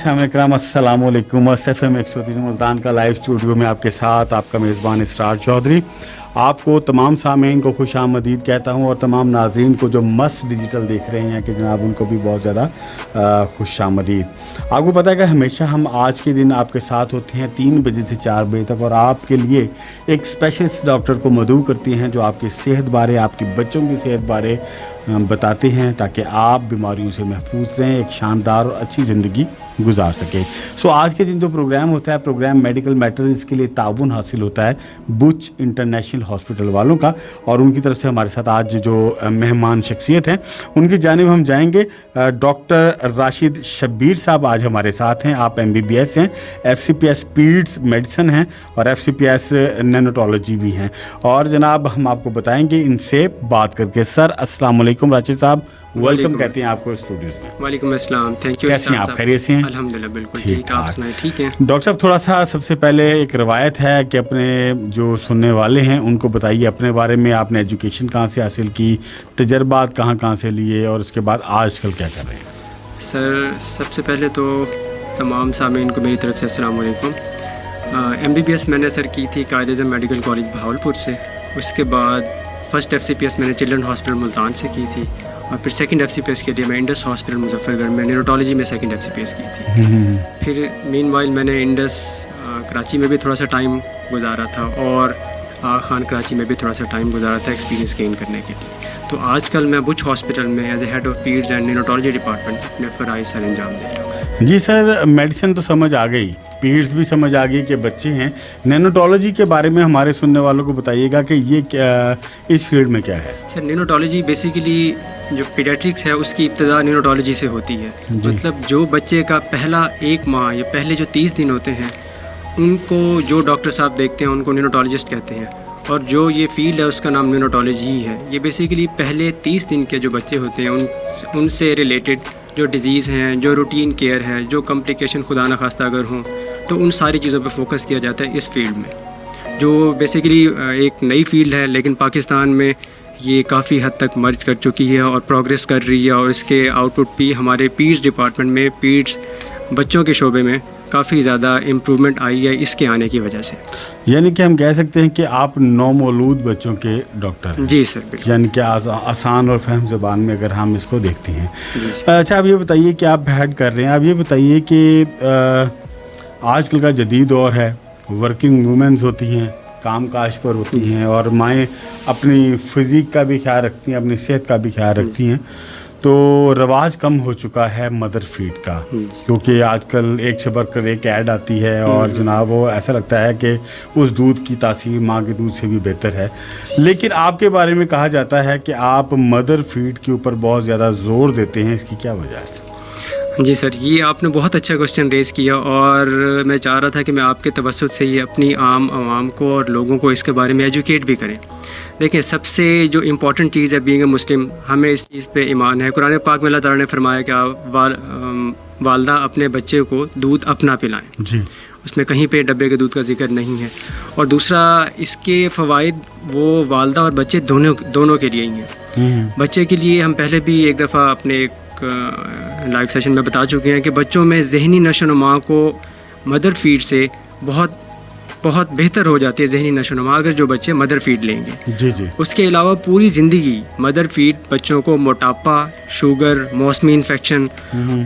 सामईन अस्सलाम वालेकुम। एफएम 103 मुल्तान का लाइव स्टूडियो में आपके साथ आपका मेज़बान इसरार चौधरी। आपको तमाम सामीन को खुश आमदीद कहता हूँ और तमाम नाज़रीन को जो मस्त डिजिटल देख रहे हैं कि जनाब उनको भी बहुत ज़्यादा खुश आमदीद। आपको पता है कि हमेशा हम आज के दिन आपके साथ होते हैं 3 बजे से 4 बजे तक और आपके लिए एक स्पेशलिस्ट डॉक्टर को मदऊ करती हैं जो आपकी सेहत बारे, आपके बच्चों की सेहत बारे बताते हैं ताकि आप बीमारियों से महफूज रहें, एक शानदार और अच्छी ज़िंदगी गुजार सकें। सो आज के दिन जो प्रोग्राम होता है, प्रोग्राम मेडिकल मैटर्स, इसके लिए ताउन हासिल होता है बुच इंटरनेशनल हॉस्पिटल वालों का और उनकी तरफ से हमारे साथ आज जो मेहमान शख्सियत हैं उनकी जानिब हम जाएंगे। डॉक्टर राशिद शब्बीर साहब आज हमारे साथ हैं। आप MBBS हैं, FCPS पीड्स मेडिसिन हैं और FCPS नेनोटोलॉजी भी हैं। और जनाब हम आपको बताएंगे इनसे बात करके। सर अस्सलाम वालेकुम राशिद साहब, वेलकम कहते हैं आपको स्टूडियोज़ में। वालेकुम अस्सलाम, थैंक यू। कैसे हैं आप, खैरियत से हैं? अल्हम्दुलिल्लाह बिल्कुल ठीक, आप सुनाएं ठीक हैं? डॉक्टर साहब थोड़ा सा सबसे पहले एक रवायत है कि अपने जो सुनने वाले हैं उनको बताइए अपने बारे में, आपने एजुकेशन कहाँ से हासिल की, तजर्बात कहाँ से लिए और उसके बाद आजकल क्या कर रहे हैं? सर सबसे पहले तो तमाम सामीन को मेरी तरफ से अस्सलाम वालेकुम। MBBS मैंने सर की थी कायद-ए-आज़म मेडिकल कॉलेज बहावलपुर से। उसके बाद फर्स्ट FCPS मैंने चिल्ड्रन हॉस्पिटल मुल्तान से की थी और फिर सेकंड FCPS के लिए मैं इंडस हॉस्पिटल मुजफ्फरगढ़ में न्यूरोटोलॉजी में सेकंड FCPS की थी। फिर मीनवाइल मैंने इंडस कराची में भी थोड़ा सा टाइम गुजारा था और खान कराची में भी थोड़ा सा टाइम गुजारा था एक्सपीरियंस गेन करने के लिए। तो आजकल मैं बुच हॉस्पिटल में as a head of peds and neurotology department अपने फ़राइज़ सर अंजाम दे रहा हूँ। जी सर, मेडिसिन तो समझ आ गई, पीड्स भी समझ आ गई कि बच्चे हैं। नैनोटोलॉजी के बारे में हमारे सुनने वालों को बताइएगा कि ये क्या, इस फील्ड में क्या है? सर नैनोटोलॉजी बेसिकली जो पीडियाट्रिक्स है उसकी इब्तिदा न्यूरोटोलॉजी से होती है। मतलब जो बच्चे का पहला 1 माह या पहले जो 30 दिन होते हैं उनको जो डॉक्टर साहब देखते हैं उनको न्यूरोटोलॉजिस्ट कहते हैं और जो ये फील्ड है उसका नाम न्यूरोटोलॉजी ही है। ये बेसिकली पहले 30 दिन के जो बच्चे होते हैं उनसे रिलेटेड जो डिज़ीज़ हैं, जो रूटीन केयर है, जो कॉम्प्लिकेशन खुदा न खास्ता अगर हों तो उन सारी चीज़ों पे फोकस किया जाता है इस फील्ड में, जो बेसिकली एक नई फील्ड है लेकिन पाकिस्तान में ये काफ़ी हद तक मर्ज कर चुकी है और प्रोग्रेस कर रही है और इसके आउटपुट भी हमारे पीड्स डिपार्टमेंट में पीड्स बच्चों के शोबे में काफ़ी ज़्यादा इम्प्रूवमेंट आई है इसके आने की वजह से। यानी कि हम कह सकते हैं कि आप नौमौलूद बच्चों के डॉक्टर हैं। जी सर बिल्कुल। यानी कि आसान और फहम ज़बान में अगर हम इसको देखते हैं। अच्छा, आप ये बताइए कि आप हेड कर रहे हैं, आप ये बताइए कि आजकल का जदीद दौर है, वर्किंग वुमेंस होती हैं, काम काज पर होती हैं और माएँ अपनी फिज़िक का भी ख्याल रखती हैं, अपनी सेहत का भी ख्याल रखती हैं। तो रवाज कम हो चुका है मदर फीड का, क्योंकि आजकल एक से बढ़कर एक ऐड आती है और जनाब वो ऐसा लगता है कि उस दूध की तासीर माँ के दूध से भी बेहतर है। लेकिन आपके बारे में कहा जाता है कि आप मदर फीड के ऊपर बहुत ज़्यादा ज़ोर देते हैं, इसकी क्या वजह है? जी सर, ये आपने बहुत अच्छा क्वेश्चन रेज़ किया और मैं चाह रहा था कि मैं आपके तवज्जुह से ये अपनी आवाम को और लोगों को इसके बारे में एजुकेट भी करें। देखिए, सबसे जो इम्पॉर्टेंट चीज़ है बीइंग ए मुस्लिम, हमें इस चीज़ पे ईमान है। कुरान पाक में अल्लाह ताला ने फरमाया कि वालदा अपने बच्चे को दूध अपना पिलाएं। जी, उसमें कहीं पे डब्बे के दूध का जिक्र नहीं है। और दूसरा, इसके फ़वाइद वो वालदा और बच्चे दोनों के लिए ही हैं। बच्चे के लिए हम पहले भी एक दफ़ा अपने लाइव सेशन में बता चुके हैं कि बच्चों में ज़हनी नशोनुमा को मदर फीड से बहुत बेहतर हो जाती है ज़हनी नशोनुमा अगर जो बच्चे मदर फीड लेंगे। जी जी। उसके अलावा पूरी ज़िंदगी मदर फीड बच्चों को मोटापा, शुगर, मौसमी इन्फेक्शन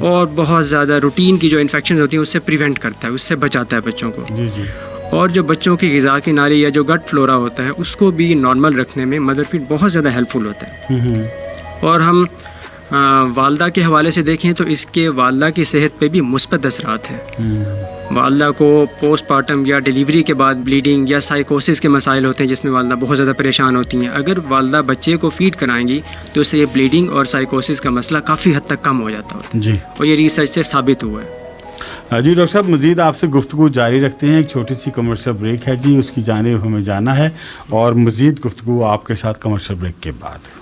और बहुत ज़्यादा रूटीन की जो इन्फेक्शन होती हैं उससे प्रिवेंट करता है, उससे बचाता है बच्चों को। जी जी। और जो बच्चों की ग़िज़ा की नाली या जो गट फ्लोरा होता है उसको भी नॉर्मल रखने में मदर फीड बहुत ज़्यादा हेल्पफुल होता है। और हम वालदा के हवाले से देखें तो इसके वालदा की सेहत पे भी मुस्बत असरात हैं। वालदा को पोस्टमार्टम या डिलीवरी के बाद ब्लीडिंग या साइकोसिस के मसाइल होते हैं जिसमें वालदा बहुत ज़्यादा परेशान होती हैं। अगर वालदा बच्चे को फीड कराएंगी तो इससे ये ब्लीडिंग और साइकोसिस का मसला काफ़ी हद तक कम हो जाता है जी, और ये रिसर्च से साबित हुआ है। जी डॉक्टर साहब, मज़ीद आपसे गुफ्तगू जारी रखते हैं। एक छोटी सी कमर्शियल ब्रेक है जी, उसकी जानिब हमें जाना है और मज़ीद गुफ्तगू आपके साथ कमर्शियल ब्रेक के बाद।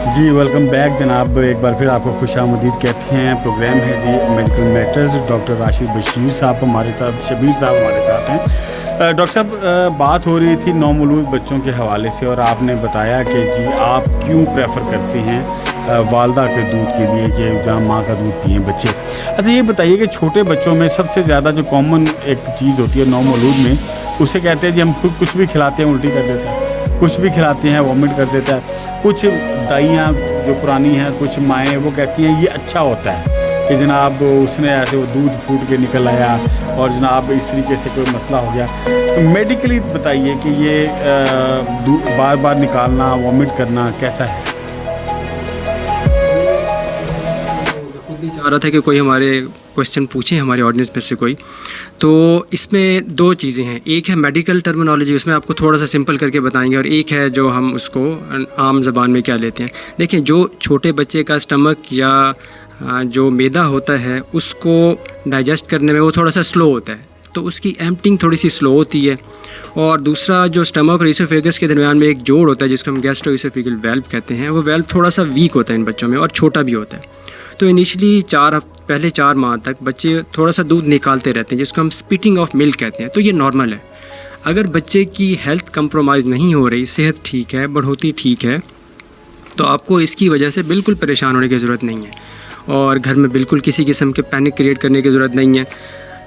जी वेलकम बैक जनाब, एक बार फिर आपको खुश आमदीद कहते हैं। प्रोग्राम है जी medical matters. Doctor Rashid Bashir साहब हमारे साथ, शबीर साहब हमारे साथ हैं। डॉक्टर साहब, बात हो रही थी नौमौलूद बच्चों के हवाले से और आपने बताया कि जी आप क्यों प्रेफर करते हैं वालदा के दूध के लिए कि जहाँ माँ का दूध पिए बच्चे। अच्छा ये बताइए कि छोटे बच्चों में सबसे ज़्यादा जो कॉमन एक चीज़ होती है नौमौलूद में, उसे कहते हैं जी हम कुछ भी खिलाते हैं उल्टी कर देता है, कुछ भी खिलाते हैं वॉमिट कर देता है। कुछ दाइयाँ जो पुरानी हैं, कुछ माएँ वो कहती हैं ये अच्छा होता है कि जनाब उसने ऐसे वो दूध फूट के निकल आया और जनाब इस तरीके से कोई मसला हो गया। तो मेडिकली बताइए कि ये बार बार निकालना, वॉमिट करना कैसा है? चाह रहा था कि कोई हमारे क्वेश्चन पूछे हमारे ऑडियंस में से कोई। तो इसमें दो चीज़ें हैं, एक है मेडिकल टर्मिनोलॉजी, उसमें आपको थोड़ा सा सिंपल करके बताएंगे, और एक है जो हम उसको आम ज़बान में क्या लेते हैं। देखिए जो छोटे बच्चे का स्टमक या जो मैदा होता है उसको डाइजेस्ट करने में वो थोड़ा सा स्लो होता है, तो उसकी एम्पटिंग थोड़ी सी स्लो होती है। और दूसरा जो स्टमक और ईसोफेगस के दरमियान में एक जोड़ होता है जिसको हम गैस्ट्रोईसोफेगल वाल्व कहते हैं, वो वाल्व थोड़ा सा वीक होता है इन बच्चों में और छोटा भी होता है। तो इनिशियली पहले 4 माह तक बच्चे थोड़ा सा दूध निकालते रहते हैं जिसको हम स्पिटिंग ऑफ मिल्क कहते हैं, तो ये नॉर्मल है। अगर बच्चे की हेल्थ कंप्रोमाइज़ नहीं हो रही, सेहत ठीक है, बढ़ोतरी ठीक है, तो आपको इसकी वजह से बिल्कुल परेशान होने की ज़रूरत नहीं है और घर में बिल्कुल किसी किस्म के पैनिक क्रिएट करने की ज़रूरत नहीं है।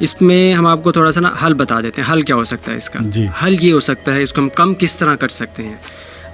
इसमें हम आपको थोड़ा सा हल बता देते हैं। हल क्या हो सकता है इसका? हल ये हो सकता है, इसको हम कम किस तरह कर सकते हैं।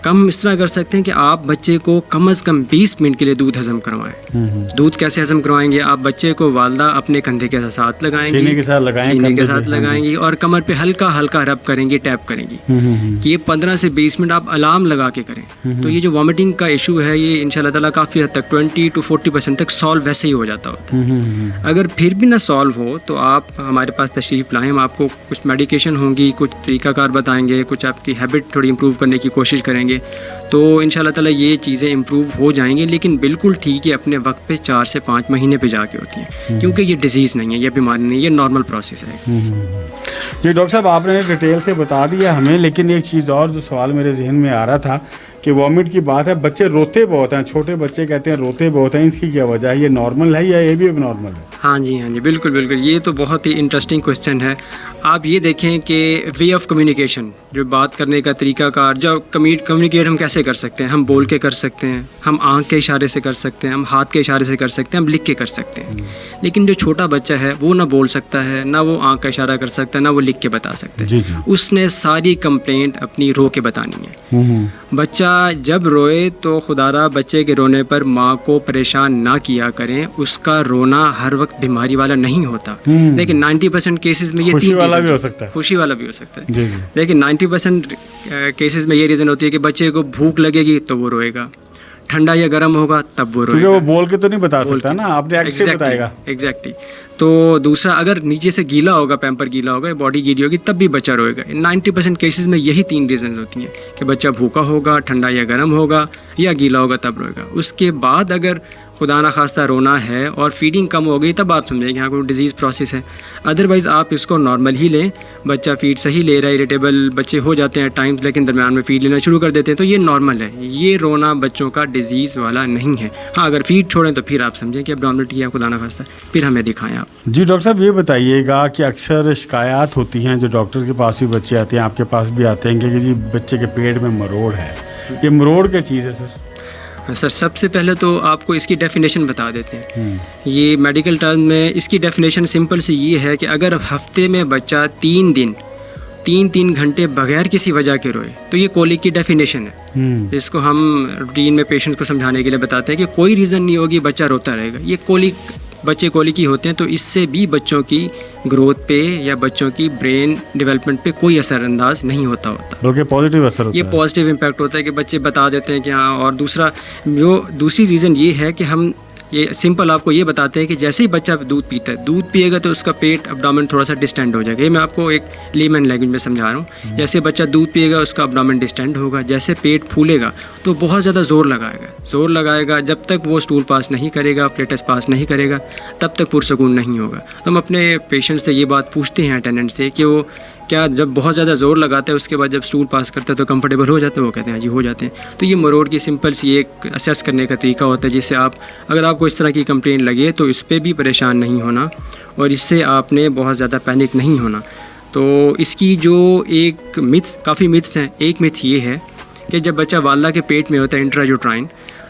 कम इस तरह कर सकते हैं कि आप बच्चे को कम से कम 20 मिनट के लिए दूध हजम करवाएं। दूध कैसे हजम करवाएंगे? आप बच्चे को वालदा अपने कंधे के साथ लगाएंगे, सीने के साथ लगाएंगी और कमर पे हल्का हल्का रब करेंगी, टैप करेंगी कि ये 15 से 20 मिनट आप अलार्म लगा के करें। तो ये जो वॉमिटिंग का इशू है ये इंशाल्लाह ताला काफ़ी हद तक 20 to 40% तक सॉल्व वैसे ही हो जाता होता है। अगर फिर भी ना सॉल्व हो तो आप हमारे पास तशरीफ़ लाएँ, हम आपको कुछ मेडिकेशन होंगी, कुछ तरीक़ाकार बताएंगे, कुछ आपकी हैबिट थोड़ी इंप्रूव करने की कोशिश करेंगे, तो इंशाल्लाह ताला ये चीज़ें इम्प्रूव हो जाएंगी। लेकिन बिल्कुल ठीक है अपने वक्त पे 4 से 5 महीने पे जाके होती हैं, क्योंकि ये डिजीज़ नहीं है, ये बीमारी नहीं है, ये नॉर्मल प्रोसेस है। जी डॉक्टर साहब आपने डिटेल से बता दिया हमें, लेकिन एक चीज़ और जो सवाल मेरे जहन में आ रहा था कि वॉमिट की बात है, बच्चे रोते बहुत हैं, छोटे बच्चे कहते हैं रोते बहुत हैं, इसकी क्या वजह है? ये नॉर्मल है या ये भी नॉर्मल है? हाँ जी बिल्कुल बिल्कुल, ये तो बहुत ही इंटरेस्टिंग क्वेश्चन है। आप ये देखें कि वे ऑफ कम्युनिकेशन, जो बात करने का तरीक़ाकार, जो कम्युनिकेट हम कैसे कर सकते हैं? हम बोल के कर सकते हैं, हम आँख के इशारे से कर सकते हैं, हम हाथ के इशारे से कर सकते हैं, हम लिख के कर सकते हैं। लेकिन जो छोटा बच्चा है वो ना बोल सकता है, ना वो आँख का इशारा कर सकता है, ना वो लिख के बता सकता है। जी। उसने सारी कंप्लेंट अपनी रो के बतानी है। बच्चा जब रोए तो खुदारा बच्चे के रोने पर माँ को परेशान ना किया करें। उसका रोना हर वक्त बीमारी वाला नहीं होता, लेकिन 90% केसेस में ये खुशी वाला भी हो सकता है। खुशी वाला भी हो सकता है जी। लेकिन 90% केसेस में ये रीज़न होती है कि बच्चे को भूख लगेगी तो वो रोएगा, ठंडा या गर्म होगा तब वो रोएगा। वो बोल के तो नहीं बता सकता ना, आपने एक्ट से बताएगा। एग्जैक्टली। तो दूसरा, अगर नीचे से गीला होगा, पैम्पर गीला होगा, बॉडी गीली होगी, तब भी बच्चा रोएगा। 90% केसेस में यही 3 रीज़न होती हैं कि बच्चा भूखा होगा, ठंडा या गर्म होगा, या गीला होगा तब रोएगा। उसके बाद अगर खुदा ना खास्ता रोना है और फीडिंग कम हो गई तब आप समझेंगे हाँ कोई डिजीज़ प्रोसेस है। अदरवाइज़ आप इसको नॉर्मल ही लें, बच्चा फीड सही ले रहा है, इरिटेबल बच्चे हो जाते हैं टाइम्स, लेकिन दरम्यान में फीड लेना शुरू कर देते हैं, तो ये नॉर्मल है। ये रोना बच्चों का डिजीज़ वाला नहीं है। हाँ अगर फीड छोड़ें तो फिर आप समझें कि एब्नॉर्मलिटी है, खुदा ना खास्ता, फिर हमें दिखाएं आप। जी डॉक्टर साहब ये बताइएगा कि अक्सर शिकायत होती हैं, जो डॉक्टर के पास भी बच्चे आते हैं, आपके पास भी आते हैं कि जी बच्चे के पेट में मरोड़ है, ये मरोड़ क्या चीज़ है सर? सर सबसे पहले तो आपको इसकी डेफिनेशन बता देते हैं। ये मेडिकल टर्म में इसकी डेफिनेशन सिंपल सी ये है कि अगर हफ्ते में बच्चा 3 घंटे बगैर किसी वजह के रोए तो ये कोलिक की डेफिनेशन है, जिसको हम रूटीन में पेशेंट्स को समझाने के लिए बताते हैं कि कोई रीज़न नहीं होगी, बच्चा रोता रहेगा, ये कोलिक, बच्चे कोलिकी होते हैं। तो इससे भी बच्चों की ग्रोथ पे या बच्चों की ब्रेन डेवलपमेंट पे कोई असरअंदाज नहीं होता बल्कि पॉजिटिव असर होता है। ये पॉजिटिव इम्पैक्ट होता है कि बच्चे बता देते हैं कि हाँ। और दूसरी रीज़न ये है कि हम ये सिंपल आपको ये बताते हैं कि जैसे ही बच्चा दूध पीता है, दूध पिएगा तो उसका पेट अब्डोमेन थोड़ा सा डिस्टेंड हो जाएगा। ये मैं आपको एक लेमन लैंग्वेज में समझा रहा हूँ। जैसे बच्चा दूध पिएगा उसका अब्डोमेन डिस्टेंड होगा, जैसे पेट फूलेगा तो बहुत ज़्यादा ज़ोर लगाएगा। जब तक वो स्टूल पास नहीं करेगा, प्लेटस पास नहीं करेगा, तब तक पुरसकून नहीं होगा। तो हम अपने पेशेंट से ये बात पूछते हैं अटेंडेंट से कि वो क्या जब बहुत ज़्यादा ज़ोर लगाते हैं उसके बाद जब स्टूल पास करते हैं तो कंफर्टेबल हो जाते हैं? वो कहते हैं जी हो जाते हैं। तो ये मरोड़ की सिंपल सी एक असेस करने का तरीका होता है, जिससे आप अगर आपको इस तरह की कंप्लेंट लगे तो इस पर भी परेशान नहीं होना और इससे आपने बहुत ज़्यादा पैनिक नहीं होना। तो इसकी जो काफ़ी मिथ्स हैं, एक मिथ ये है कि जब बच्चा वालदा के पेट में होता है इंट्रायूट्राइन,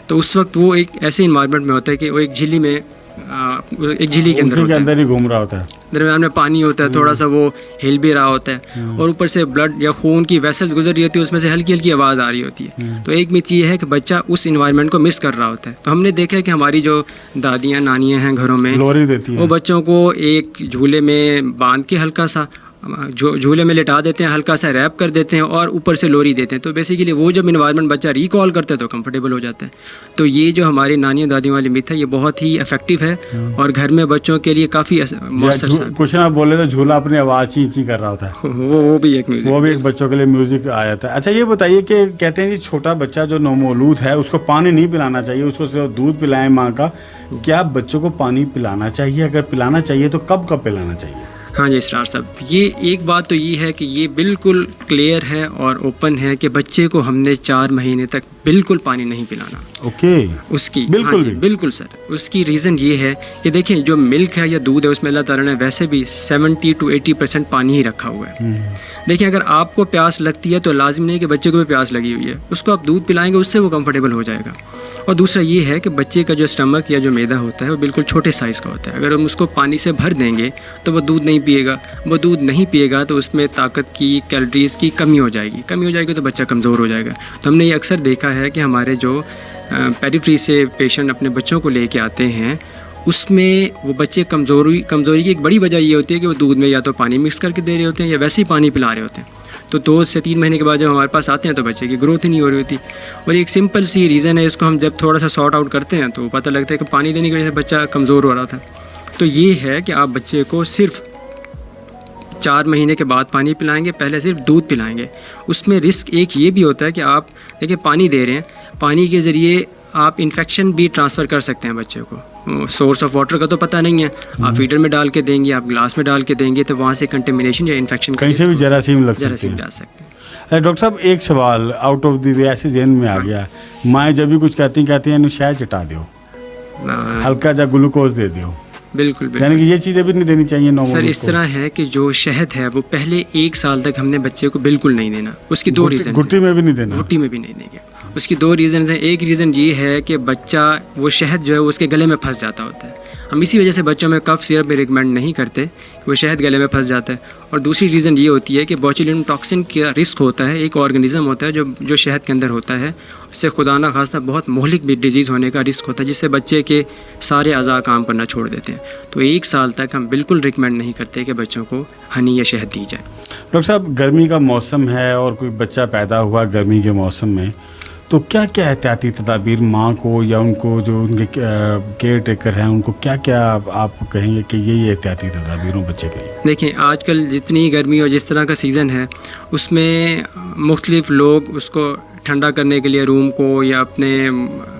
तो उस वक्त वो एक ऐसे इन्वायरमेंट में होता है कि वो एक झिल्ली में एक झिल्ली के अंदर उसी के होता है, अंदर ही घूम रहा होता है, दरमियान में पानी होता है, थोड़ा सा वो हिल भी रहा होता है और ऊपर से ब्लड या खून की वेसल्स गुजर रही होती है, उसमें से हल्की हल्की आवाज़ आ रही होती है। तो एक मिथ ये है कि बच्चा उस इन्वायरमेंट को मिस कर रहा होता है। तो हमने देखा है कि हमारी जो दादियाँ नानियाँ हैं घरों में, लोरी देती है, वो बच्चों को एक झूले में बांध के हल्का सा जो झूले में लिटा देते हैं, हल्का सा रैप कर देते हैं और ऊपर से लोरी देते हैं। तो बेसिकली वो जब इन्वायरमेंट बच्चा रिकॉल करता है तो कंफर्टेबल हो जाता है। तो ये जो हमारी नानियों दादियों वाली मिथ है, ये बहुत ही इफेक्टिव है और घर में बच्चों के लिए काफ़ी मौसर। कुछ ना बोले तो झूला अपनी आवाज़ ची कर रहा होता है, वो भी एक म्यूजिक, वो भी एक बच्चों के लिए म्यूजिक आ जाता है। अच्छा ये बताइए कि कहते हैं कि छोटा बच्चा जो नवमौलूद है उसको पानी नहीं पिलाना चाहिए, उसको सिर्फ दूध पिलाएं माँ का। क्या बच्चों को पानी पिलाना चाहिए? अगर पिलाना चाहिए तो कब कब पिलाना चाहिए? हाँ जी इसरार साहब, ये एक बात तो ये है कि ये बिल्कुल क्लियर है और ओपन है कि बच्चे को हमने 4 महीने तक बिल्कुल पानी नहीं पिलाना। ओके, उसकी बिल्कुल हाँ जी, बिल्कुल सर। उसकी रीज़न ये है कि देखिए जो मिल्क है या दूध है उसमें अल्लाह ताला ने वैसे भी 70 to 80% पानी ही रखा हुआ है। देखिए अगर आपको प्यास लगती है तो लाजिम नहीं कि बच्चे को भी प्यास लगी हुई है, उसको आप दूध पिलाएंगे उससे वो कंफर्टेबल हो जाएगा। और दूसरा ये है कि बच्चे का जो स्टमक या जो मैदा होता है वो बिल्कुल छोटे साइज़ का होता है। अगर हम उसको पानी से भर देंगे तो वो दूध नहीं पिएगा, वो दूध नहीं पिएगा तो उसमें ताकत की, कैलोरीज़ की कमी हो जाएगी तो बच्चा कमज़ोर हो जाएगा। तो हमने ये अक्सर देखा है कि हमारे जो पेरिफेरी से पेशेंट अपने बच्चों को लेके आते हैं उसमें वो बच्चे कमज़ोरी की एक बड़ी वजह ये होती है कि वो दूध में या तो पानी मिक्स करके दे रहे होते हैं या वैसे ही पानी पिला रहे होते हैं। तो 2 से 3 महीने के बाद जब हमारे पास आते हैं तो बच्चे की ग्रोथ ही नहीं हो रही होती। और एक सिंपल सी रीज़न है, इसको हम जब थोड़ा सा सॉर्ट आउट करते हैं तो पता लगता है कि पानी देने की वजह से बच्चा कमज़ोर हो रहा था। तो ये है कि आप बच्चे को सिर्फ 4 महीने के बाद पानी पिलाएंगे, पहले सिर्फ दूध पिलाएंगे। उसमें रिस्क एक ये भी होता है कि आप देखिए पानी दे रहे हैं, पानी के ज़रिए आप इन्फेक्शन भी ट्रांसफ़र कर सकते हैं बच्चे को। सोर्स ऑफ वाटर का तो पता नहीं है, आप फीडर में डाल के देंगे, आप ग्लास में डाल के देंगे तो वहाँ से कंटेमिनेशन या इन्फेक्शन कहीं से भी जरासीम लग सकते हैं। जा सकते हैं। डॉक्टर साहब एक सवाल आउट ऑफ द वे ऐसे जहन में आ गया, माएँ जब भी कुछ कहती हैं शहद चटा दो, हल्का जा ग्लूकोज दे दो, बिल्कुल यानी कि ये चीज़ें भी नहीं देनी चाहिए सर। इस तरह है कि जो शहद है वो पहले 1 साल तक हमने बच्चे को बिल्कुल नहीं देना। उसकी 2 रीज़न, घुट्टी में भी नहीं देना, घुट्टी में भी नहीं देंगे। उसकी 2 रीज़न हैं। एक रीज़न ये है कि बच्चा वो शहद जो है उसके गले में फंस जाता होता है। हम इसी वजह से बच्चों में कफ सिरप भी रिकमेंड नहीं करते कि वो शहद गले में फंस जाता है। और दूसरी रीज़न ये होती है कि बोtulinum टॉक्सिन का रिस्क होता है, एक ऑर्गेनिज्म होता है जो शहद के अंदर होता है, उससे खुदा ना खास्ता बहुत मोहलिक भी डिजीज़ होने का रिस्क होता है, जिससे बच्चे के सारे अज़ा काम करना छोड़ देते हैं। तो 1 साल तक हम बिल्कुल रिकमेंड नहीं करते कि बच्चों को हनी या शहद दी जाए। डॉक्टर साहब गर्मी का मौसम है और कोई बच्चा पैदा हुआ गर्मी के मौसम में, तो क्या क्या एहतियाती तदाबीर माँ को या उनको जो उनके केयर टेकर हैं उनको क्या क्या आप कहेंगे कि ये एहतियाती तदाबीर हो बच्चे के लिए? देखिए आजकल जितनी गर्मी और जिस तरह का सीज़न है उसमें मुख्तलिफ़ लोग उसको ठंडा करने के लिए रूम को या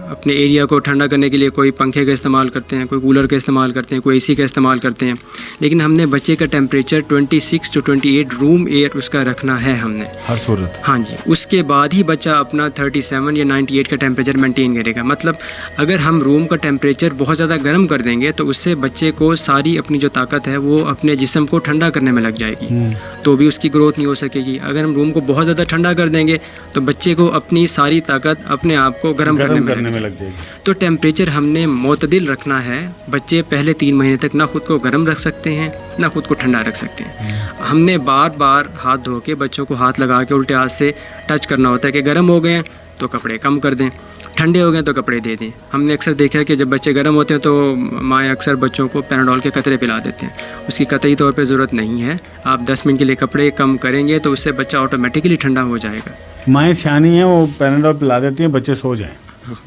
अपने एरिया को ठंडा करने के लिए कोई पंखे का इस्तेमाल करते हैं, कोई कूलर का इस्तेमाल करते हैं, कोई एसी का इस्तेमाल करते हैं। लेकिन हमने बच्चे का टेम्परेचर 26 to 28 रूम एयर उसका रखना है हमने हर सूरत। हाँ जी, उसके बाद ही बच्चा अपना 37 या 98 का टेम्परेचर मेंटेन करेगा। मतलब अगर हम रूम का टेम्परेचर बहुत ज़्यादा गर्म कर देंगे तो उससे बच्चे को सारी अपनी जो ताकत है वो अपने जिस्म को ठंडा करने में लग जाएगी, तो भी उसकी ग्रोथ नहीं हो सकेगी। अगर हम रूम को बहुत ज़्यादा ठंडा कर देंगे तो बच्चे को अपनी सारी ताकत अपने आप को गर्म करने में लग जाएगी। तो टेम्परेचर हमने मोतदिल रखना है। बच्चे पहले 3 महीने तक ना खुद को गर्म रख सकते हैं ना खुद को ठंडा रख सकते हैं। हमने बार बार हाथ धो के बच्चों को हाथ लगा के उल्टे हाथ से टच करना होता है कि गर्म हो गए हैं तो कपड़े कम कर दें, ठंडे हो गए तो कपड़े दे दें। हमने अक्सर देखा है कि जब बच्चे गर्म होते हैं तो माएँ अक्सर बच्चों को पैराडोल के कतरे पिला देते हैं। उसकी कतई तौर पे ज़रूरत नहीं है। आप 10 मिनट के लिए कपड़े कम करेंगे तो उससे बच्चा ऑटोमेटिकली ठंडा हो जाएगा। माएँ सियानी हैं, वो पैराडोल पिला देती हैं बच्चे सो जाएँ,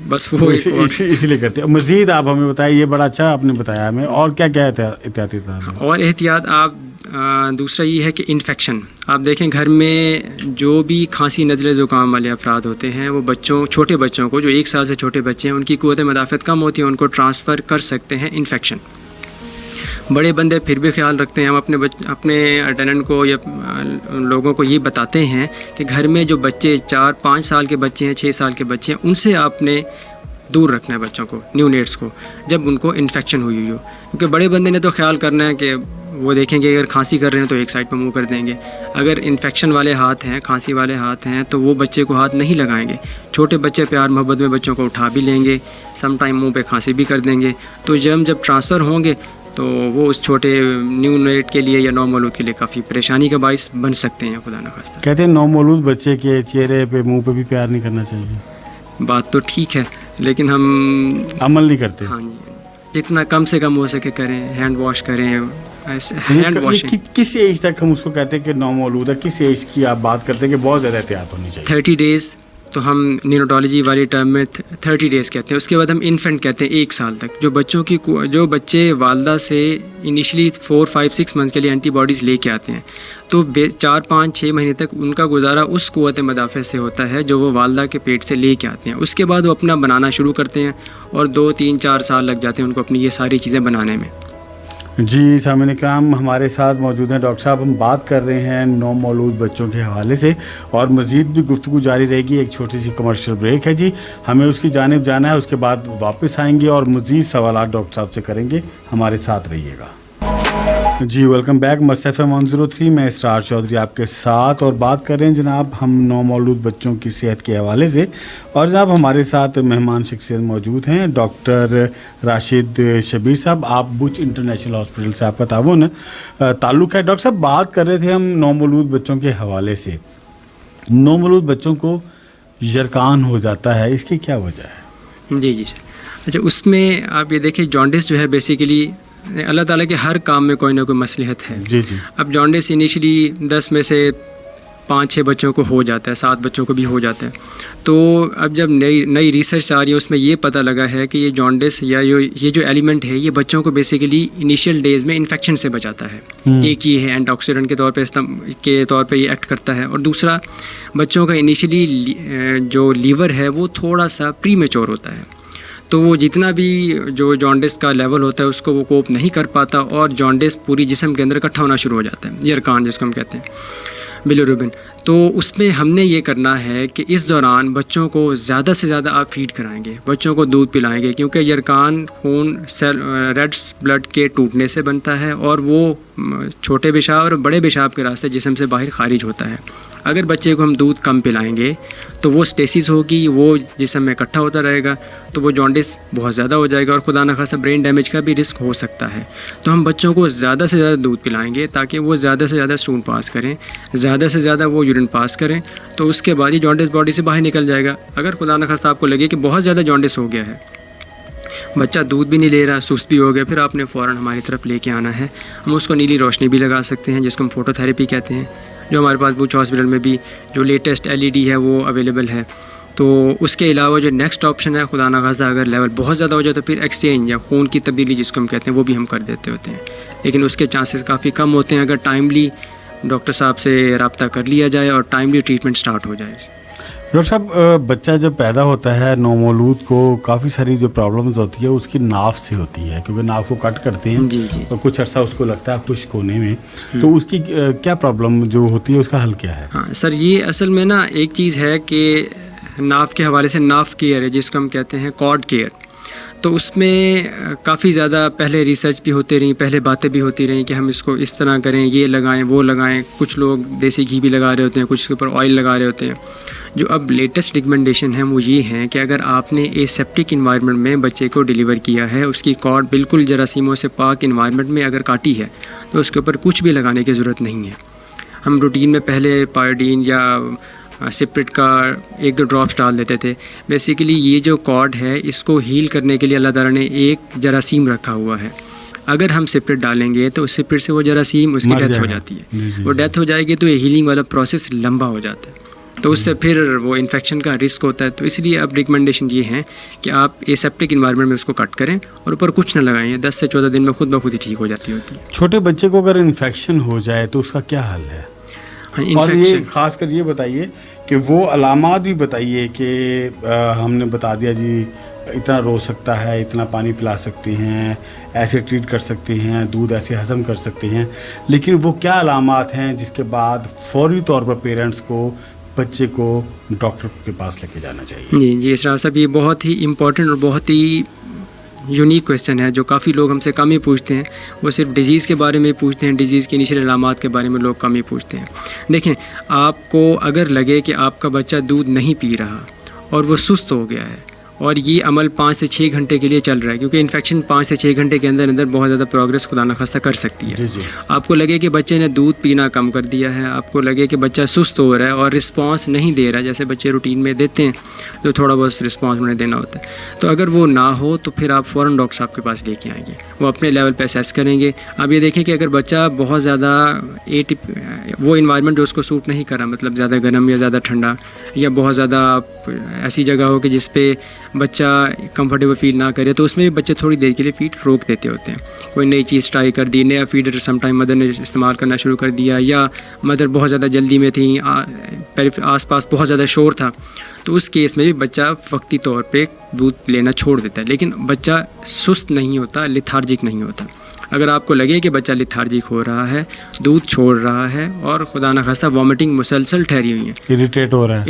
बस वो इसलिए करते हैं। मज़ीद आप हमें बताइए, ये बड़ा अच्छा आपने बताया हमें, और क्या क्या एहतियाती तदाबीर? और एहतियात आप दूसरा ये है कि इन्फेक्शन आप देखें घर में जो भी खांसी नज़ले ज़ुकाम वाले अफराद होते हैं वो छोटे बच्चों को जो 1 साल से छोटे बच्चे हैं उनकी क़ुव्वत मदाफ़त कम होती है, उनको ट्रांसफ़र कर सकते हैं इन्फेक्शन। बड़े बंदे फिर भी ख्याल रखते हैं। हम अपने अटेंडेंट को या लोगों को ये बताते हैं कि घर में जो बच्चे 4-5 साल के बच्चे हैं, 6 साल के बच्चे हैं, उनसे आपने दूर रखना है बच्चों को, न्यूनेट्स को, जब उनको इन्फेक्शन हुई हो। क्योंकि बड़े बंदे ने तो ख्याल करना है कि वो देखेंगे अगर खांसी कर रहे हैं तो एक साइड पर मुंह कर देंगे, अगर इन्फेक्शन वाले हाथ हैं, खांसी वाले हाथ हैं, तो वो बच्चे को हाथ नहीं लगाएंगे। छोटे बच्चे प्यार मोहब्बत में बच्चों को उठा भी लेंगे, सम टाइम मुँह पे खांसी भी कर देंगे। तो जब ट्रांसफ़र होंगे तो वो उस छोटे न्यूनेट के लिए या नौमौलूद के लिए काफ़ी परेशानी का बाइस बन सकते हैं, खुदा न खास्ता। कहते हैं नौमौलूद बच्चे के चेहरे पे मुंह पे भी प्यार नहीं करना चाहिए। बात तो ठीक है, लेकिन हम अमल नहीं करते। हाँ जी, जितना कम से कम हो सके करें, हैंड वॉश करें, ऐसे हैंड वॉशिंग। किस एज तक हम उसको कहते हैं कि नौमौलूद है, किस एज की आप बात करते हैं कि बहुत ज़्यादा एहतियात होनी चाहिए? 30 डेज़ तो हम न्यूरोटोलॉजी वाली टर्म में 30 डेज़ कहते हैं। उसके बाद हम इन्फेंट कहते हैं 1 साल तक। जो बच्चे वालदा से इनिशियली 4, 5, 6 मंथ के लिए एंटीबॉडीज़ लेके आते हैं, तो 4, 5, 6 महीने तक उनका गुजारा उस क़ुव्वत मदाफ़े से होता है जो वो वालदा के पेट से लेके आते हैं। उसके बाद वो अपना बनाना शुरू करते हैं और 2, 3, 4 साल लग जाते हैं उनको अपनी ये सारी चीज़ें बनाने में। जी सामने काम हमारे साथ मौजूद हैं डॉक्टर साहब। हम बात कर रहे हैं नौमौलूद बच्चों के हवाले से और मज़ीद भी गुफ्तगू जारी रहेगी। एक छोटी सी कमर्शियल ब्रेक है जी, हमें उसकी जानिब जाना है, उसके बाद वापस आएंगे और मज़ीद सवाल डॉक्टर साहब से करेंगे। हमारे साथ रहिएगा जी। वेलकम बैक मस्त FM 103 में इसरार चौधरी आपके साथ और बात कर रहे हैं जनाब हम नौमौलूद बच्चों की सेहत के हवाले से। और जनाब हमारे साथ मेहमान शख्सियत मौजूद हैं डॉक्टर राशिद शबीर साहब। आप बुच इंटरनेशनल हॉस्पिटल से आपका ताल्लुक़ है। डॉक्टर साहब बात कर रहे थे हम नौमौलूद बच्चों के हवाले से। नौमौलूद बच्चों को यरकान हो जाता है, इसकी क्या वजह है? जी सर। अच्छा, उसमें आप ये देखिए जॉन्डिस जो है बेसिकली अल्लाह ताला के हर काम में कोई ना कोई मसलहत है। जी। अब जॉन्डिस इनिशियली 10 में से 5-6 बच्चों को हो जाता है, 7 बच्चों को भी हो जाता है। तो अब जब नई रिसर्च आ रही है उसमें ये पता लगा है कि ये जॉन्डिस या ये जो एलिमेंट है ये बच्चों को बेसिकली इनिशियल डेज़ में इन्फेक्शन से बचाता है। एक ये है एंटीऑक्सीडेंट के तौर पे ये एक्ट करता है, और दूसरा बच्चों का इनिशियली जो लीवर है वो थोड़ा सा प्री मैच्योर होता है, तो वो जितना भी जो जॉन्डिस का लेवल होता है उसको वो कोप नहीं कर पाता और जॉन्डिस पूरी जिस्म के अंदर इकट्ठा होना शुरू हो जाता है, यरकान जिसको हम कहते हैं, बिलिरुबिन। तो उसमें हमने ये करना है कि इस दौरान बच्चों को ज़्यादा से ज़्यादा आप फीड कराएंगे, बच्चों को दूध पिलाएंगे, क्योंकि यरकान खून सेल रेड ब्लड के टूटने से बनता है और वो छोटे पेशाब और बड़े पेशाब के रास्ते जिस्म से बाहर खारिज होता है। अगर बच्चे को हम दूध कम पिलाएंगे तो वो स्टेसिस होगी, वो जिस्म में इकट्ठा होता रहेगा, तो वो जॉन्डिस बहुत ज़्यादा हो जाएगा और खुदा न खासा ब्रेन डैमेज का भी रिस्क हो सकता है। तो हम बच्चों को ज़्यादा से ज़्यादा दूध पिलाएंगे ताकि वो ज़्यादा से ज़्यादा स्टून पास करें, ज़्यादा से ज़्यादा वो यूरिन पास करें, तो उसके बाद ही जॉन्डिस बॉडी से बाहर निकल जाएगा। अगर खुदा न खासा आपको लगे कि बहुत ज़्यादा जॉन्डिस हो गया है, बच्चा दूध भी नहीं ले रहा, सुस्त भी हो गया, फिर आपने फ़ौरन हमारी तरफ लेके आना है। हम उसको नीली रोशनी भी लगा सकते हैं जिसको हम फोटोथेरेपी कहते हैं, जो हमारे पास बुच हॉस्पिटल में भी जो लेटेस्ट LED है वो अवेलेबल है। तो उसके अलावा जो नेक्स्ट ऑप्शन है, खुदा न खासा अगर लेवल बहुत ज़्यादा हो जाए तो फिर एक्सचेंज या खून की तब्दीली जिसको हम कहते हैं वो भी हम कर देते होते हैं, लेकिन उसके चांसेस काफ़ी कम होते हैं अगर टाइमली डॉक्टर साहब से रब्ता कर लिया जाए और टाइमली ट्रीटमेंट स्टार्ट हो जाए। डॉक्टर साहब बच्चा जब पैदा होता है नौमौलूद को काफ़ी सारी जो प्रॉब्लम्स होती है उसकी नाफ से होती है, क्योंकि नाफ को कट करते हैं। जी। और कुछ अर्सा उसको लगता है खुश्क होने में, तो उसकी क्या प्रॉब्लम जो होती है उसका हल क्या है? हाँ सर, ये असल में ना एक चीज़ है कि नाफ के हवाले से नाफ केयर है जिसको हम कहते हैं कॉर्ड केयर। तो उसमें काफ़ी ज़्यादा पहले रिसर्च भी होती रही, पहले बातें भी होती रही कि हम इसको इस तरह करें, ये लगाएं वो लगाएं। कुछ लोग देसी घी भी लगा रहे होते हैं, कुछ के ऊपर ऑयल लगा रहे होते हैं। जो अब लेटेस्ट रिकमेंडेशन है वो ये हैं कि अगर आपने एसेप्टिक इन्वायरमेंट में बच्चे को डिलीवर किया है, उसकी कॉर्ड बिल्कुल जरासीमों से पाक इन्वायरमेंट में अगर काटी है तो उसके ऊपर कुछ भी लगाने की ज़रूरत नहीं है। हम रूटीन में पहले पायोडीन या सिप्रिट का 1-2 ड्रॉप्स डाल देते थे। बेसिकली ये जो कॉर्ड है इसको हील करने के लिए अल्लाह ताला ने एक जरासीम रखा हुआ है। अगर हम सिप्रिट डालेंगे तो सिप्रिट से वो जरासीम उसकी डेथ हो जाती है। वो डेथ हो जाएगी तो ये हीलिंग वाला प्रोसेस लंबा हो जाता है, तो उससे फिर वो इन्फेक्शन का रिस्क होता है। तो इसलिए अब रिकमेंडेशन ये है कि आप एसेप्टिक इन्वायरमेंट में उसको कट करें और ऊपर कुछ ना लगाएं। 10 से 14 दिन में खुद ब खुद ही ठीक हो जाती होती है। छोटे बच्चे को अगर इन्फेक्शन हो जाए तो उसका क्या हल है? और ये खास कर ये बताइए कि वो अलामात भी बताइए कि हमने बता दिया जी इतना रो सकता है, इतना पानी पिला सकते हैं, ऐसे ट्रीट कर सकते हैं, दूध ऐसे हज़म कर सकते हैं, लेकिन वो क्या अलामात हैं जिसके बाद फौरी तौर पर पेरेंट्स को बच्चे को डॉक्टर के पास लेके जाना चाहिए? जी इसरार साहब, ये बहुत ही इम्पोर्टेंट और बहुत ही यूनिक क्वेश्चन है जो काफ़ी लोग हमसे कम ही पूछते हैं। वो सिर्फ डिज़ीज़ के बारे में पूछते हैं, डिज़ीज़ की इनिशियल अलामात के बारे में लोग कम ही पूछते हैं। देखें, आपको अगर लगे कि आपका बच्चा दूध नहीं पी रहा और वो सुस्त हो गया है और ये अमल 5 से 6 घंटे के लिए चल रहा है, क्योंकि इन्फेक्शन 5 से 6 घंटे के अंदर अंदर बहुत ज़्यादा प्रोग्रेस खुदा न खास्ता कर सकती है। जी। आपको लगे कि बच्चे ने दूध पीना कम कर दिया है, आपको लगे कि बच्चा सुस्त हो रहा है और रिस्पांस नहीं दे रहा है, जैसे बच्चे रूटीन में देते हैं जो थोड़ा बहुत रिस्पांस उन्हें देना होता है, तो अगर वो ना हो तो फिर आप फ़ौरन डॉक्टर साहब के पास लेके आएंगे। वो अपने लेवल पर असेस करेंगे। अब ये देखें कि अगर बच्चा बहुत ज़्यादा वो इन्वायरमेंट जो उसको सूट नहीं कर रहा, मतलब ज़्यादा गर्म या ज़्यादा ठंडा या बहुत ज़्यादा ऐसी जगह हो कि जिस पे बच्चा कंफर्टेबल फील ना करे, तो उसमें भी बच्चे थोड़ी देर के लिए फीड रोक देते होते हैं। कोई नई चीज़ ट्राई कर दी, नया फीडर समटाइम मदर ने इस्तेमाल करना शुरू कर दिया, या मदर बहुत ज़्यादा जल्दी में थी, आसपास बहुत ज़्यादा शोर था, तो उस केस में भी बच्चा वक्ती तौर पे दूध लेना छोड़ देता है। लेकिन बच्चा सुस्त नहीं होता, लिथार्जिक नहीं होता। अगर आपको लगे कि बच्चा लिथार्जिक हो रहा है, दूध छोड़ रहा है और खुदा न खास्ता वॉमिटिंग मुसलसल ठहरी हुई है, इरिटेट हो रहा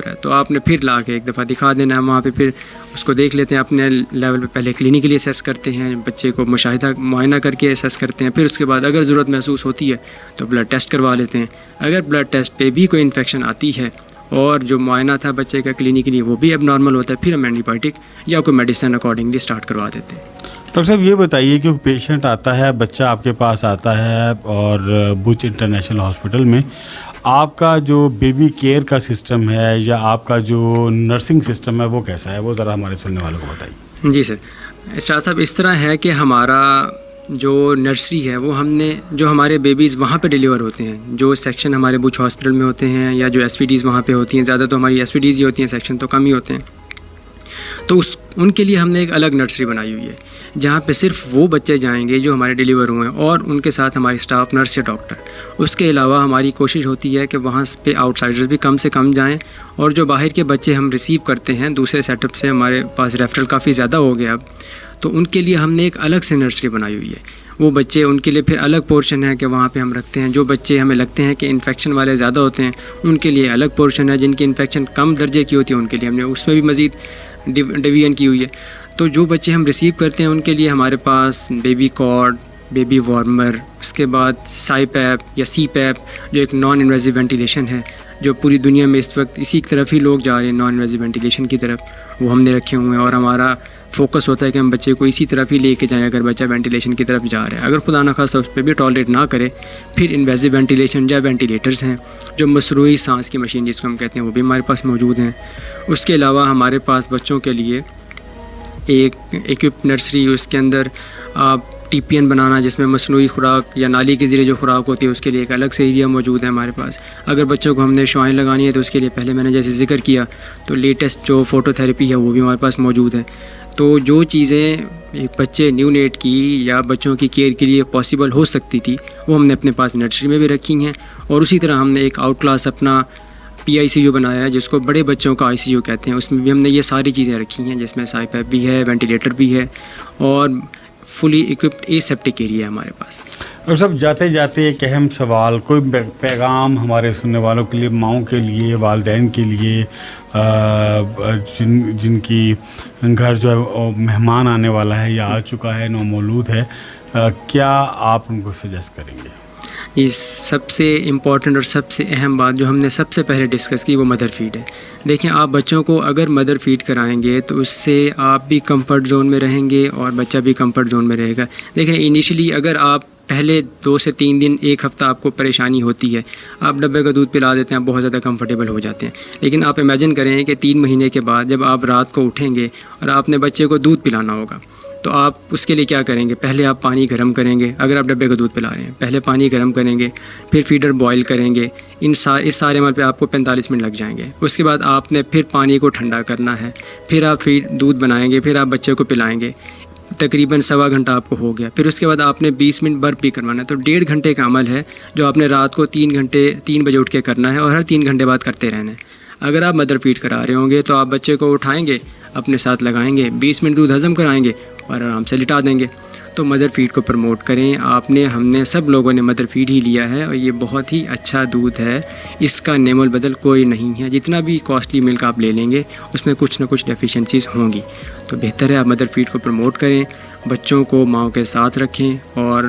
है, तो आपने फिर ला के एक दफ़ा दिखा देना है वहाँ पे। फिर उसको देख लेते हैं अपने लेवल पे, पहले क्लिनिकली असेस करते हैं, बच्चे को मुआयना करके असेस करते हैं। फिर उसके बाद अगर ज़रूरत महसूस होती है तो ब्लड टेस्ट करवा लेते हैं। अगर ब्लड टेस्ट पे भी कोई इन्फेक्शन आती है और जो मुआयना था बच्चे का क्लिनिकली वो भी एबनॉर्मल होता है, फिर हम एंटीबायोटिक या कोई मेडिसिन अकॉर्डिंगली स्टार्ट करवा देते हैं। डॉक्टर साहब, ये बताइए कि पेशेंट आता है, बच्चा आपके पास आता है और बुच इंटरनेशनल हॉस्पिटल में आपका जो बेबी केयर का सिस्टम है या आपका जो नर्सिंग सिस्टम है वो कैसा है, वो ज़रा हमारे सुनने वालों को बताइए। जी सर, इसरार साहब, इस तरह है कि हमारा जो नर्सरी है वो हमने जो हमारे बेबीज़ वहाँ पे डिलीवर होते हैं, जो सेक्शन हमारे बुच हॉस्पिटल में होते हैं या जो एसपीडीज़ वहाँ पे होती हैं, ज़्यादा तो हमारी एसपीडीज़ ही होती हैं, सेक्शन तो कम ही होते हैं, तो उनके लिए हमने एक अलग नर्सरी बनाई हुई है जहाँ पे सिर्फ वो बच्चे जाएंगे जो हमारे डिलीवर हुए हैं और उनके साथ हमारी स्टाफ, नर्स या डॉक्टर। उसके अलावा हमारी कोशिश होती है कि वहाँ पे आउटसाइडर्स भी कम से कम जाएं, और जो बाहर के बच्चे हम रिसीव करते हैं दूसरे सेटअप से, हमारे पास रेफरल काफ़ी ज़्यादा हो गया अब, तो उनके लिए हमने एक अलग से नर्सरी बनाई हुई है। वो बच्चे, उनके लिए फिर अलग पोर्शन है कि वहाँ पे हम रखते हैं। जो बच्चे हमें लगते हैं कि इन्फेक्शन वाले ज़्यादा होते हैं उनके लिए अलग पोर्शन है, जिनकी इन्फेक्शन कम दर्जे की होती है उनके लिए हमने उसमें भी मज़ीद डिवीजन की हुई है। तो जो बच्चे हम रिसीव करते हैं उनके लिए हमारे पास बेबी कॉर्ड, बेबी वार्मर, उसके बाद साईपैप या सीपैप जो एक नॉन इन्वेजिव वेंटिलेशन है, जो पूरी दुनिया में इस वक्त इसी की तरफ ही लोग जा रहे हैं, नॉन इन्वेजिव वेंटिलेशन की तरफ, वो हमने रखे हुए हैं। और हमारा फोकस होता है कि हम बच्चे को इसी तरफ ही लेके जाएं अगर बच्चा वेंटिलेशन की तरफ जा रहा है। अगर खुदा न खास्ता उस पर भी टॉलरेट ना करे, फिर इन्वेजिव वेंटिलेशन या वेंटिलेटर्स हैं, जो मसरूई सांस की मशीन जिसको हम कहते हैं, वो भी हमारे पास मौजूद हैं। उसके अलावा हमारे पास बच्चों के लिए एक इक्विप नर्सरी, उसके अंदर आप टीपीएन बनाना जिसमें मसनूई खुराक या नाली के ज़रिए जो खुराक होती है उसके लिए एक अलग से एरिया मौजूद है हमारे पास। अगर बच्चों को हमने शुआएं लगानी है तो उसके लिए पहले मैंने जैसे जिक्र किया तो लेटेस्ट जो फोटोथेरेपी है वो भी हमारे पास मौजूद है। तो जो चीज़ें एक बच्चे न्यू नेट की या बच्चों की केयर के लिए पॉसिबल हो सकती थी वो हमने अपने पास नर्सरी में भी रखी हैं। और उसी तरह हमने एक आउट क्लास अपना PICU बनाया है जिसको बड़े बच्चों का ICU कहते हैं, उसमें भी हमने ये सारी चीज़ें रखी हैं जिसमें साईपैप भी है, वेंटिलेटर भी है और फुली इक्विप्ड एसेप्टिक एरिया है हमारे पास। और सब जाते जाते एक अहम सवाल, कोई पैगाम हमारे सुनने वालों के लिए, माओं के लिए, वालिदैन के लिए जिनकी घर जो है मेहमान आने वाला है या आ चुका है, नौमौलूद है, क्या आप उनको सजेस्ट करेंगे? ये सबसे इम्पॉर्टेंट और सबसे अहम बात जो हमने सबसे पहले डिस्कस की वो मदर फीड है। देखें, आप बच्चों को अगर मदर फीड कराएंगे तो उससे आप भी कंफर्ट जोन में रहेंगे और बच्चा भी कंफर्ट जोन में रहेगा। देखें, इनिशियली अगर आप पहले 2 से 3 दिन, 1 हफ़्ता आपको परेशानी होती है, आप डब्बे का दूध पिला देते हैं, आप बहुत ज़्यादा कंफर्टेबल हो जाते हैं। लेकिन आप इमेजिन करें कि 3 महीने के बाद जब आप रात को उठेंगे और आपने बच्चे को दूध पिलाना होगा तो आप उसके लिए क्या करेंगे? पहले आप पानी गर्म करेंगे। अगर आप डब्बे का दूध पिला रहे हैं, पहले पानी गर्म करेंगे, फिर फीडर बॉयल करेंगे। इस सारे अमल पे आपको 45 मिनट लग जाएंगे। उसके बाद आपने फिर पानी को ठंडा करना है, फिर आप दूध बनाएंगे, फिर आप बच्चे को पिलाएंगे। तकरीबन 1.25 घंटा आपको हो गया। फिर उसके बाद आपने 20 मिनट बर्फ भी करवाना है। तो 1.5 घंटे का अमल है जो आपने रात को 3 बजे उठ के करना है और हर 3 घंटे बाद करते रहना है। अगर आप मदर फीड करा रहे होंगे तो आप बच्चे को उठाएंगे, अपने साथ लगाएंगे, 20 मिनट दूध हज़म कराएंगे और आराम से लिटा देंगे। तो मदर फीड को प्रमोट करें। हमने सब लोगों ने मदर फीड ही लिया है और ये बहुत ही अच्छा दूध है, इसका नेमल बदल कोई नहीं है। जितना भी कॉस्टली मिल्क आप ले लेंगे उसमें कुछ ना कुछ डेफिशिएंसीज होंगी, तो बेहतर है आप मदर फीड को प्रमोट करें, बच्चों को माँ के साथ रखें और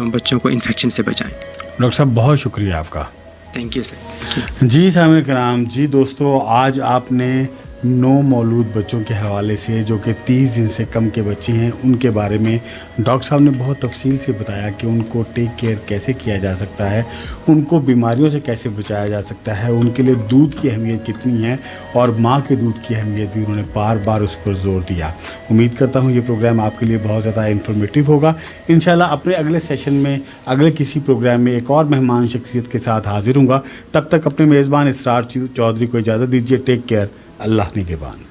बच्चों को इन्फेक्शन से बचाएं। डॉक्टर साहब बहुत शुक्रिया आपका। Thank you sir. जी सामईन कराम, जी दोस्तों, आज आपने 9 मौलूद बच्चों के हवाले से जो कि 30 दिन से कम के बच्चे हैं उनके बारे में डॉक्टर साहब ने बहुत तफसील से बताया कि उनको टेक केयर कैसे किया जा सकता है, उनको बीमारियों से कैसे बचाया जा सकता है, उनके लिए दूध की अहमियत कितनी है और माँ के दूध की अहमियत भी उन्होंने बार बार उस पर जोर दिया। उम्मीद करता हूँ ये प्रोग्राम आपके लिए बहुत ज़्यादा इन्फॉर्मेटिव होगा। इंशाल्लाह अपने अगले सेशन में अगले किसी प्रोग्राम में एक और मेहमान शख्सियत के साथ हाजिर हूँगा। तब तक अपने मेज़बान इसरार चौधरी को इजाज़त दीजिए। Take care. अल्लाह निगहबान।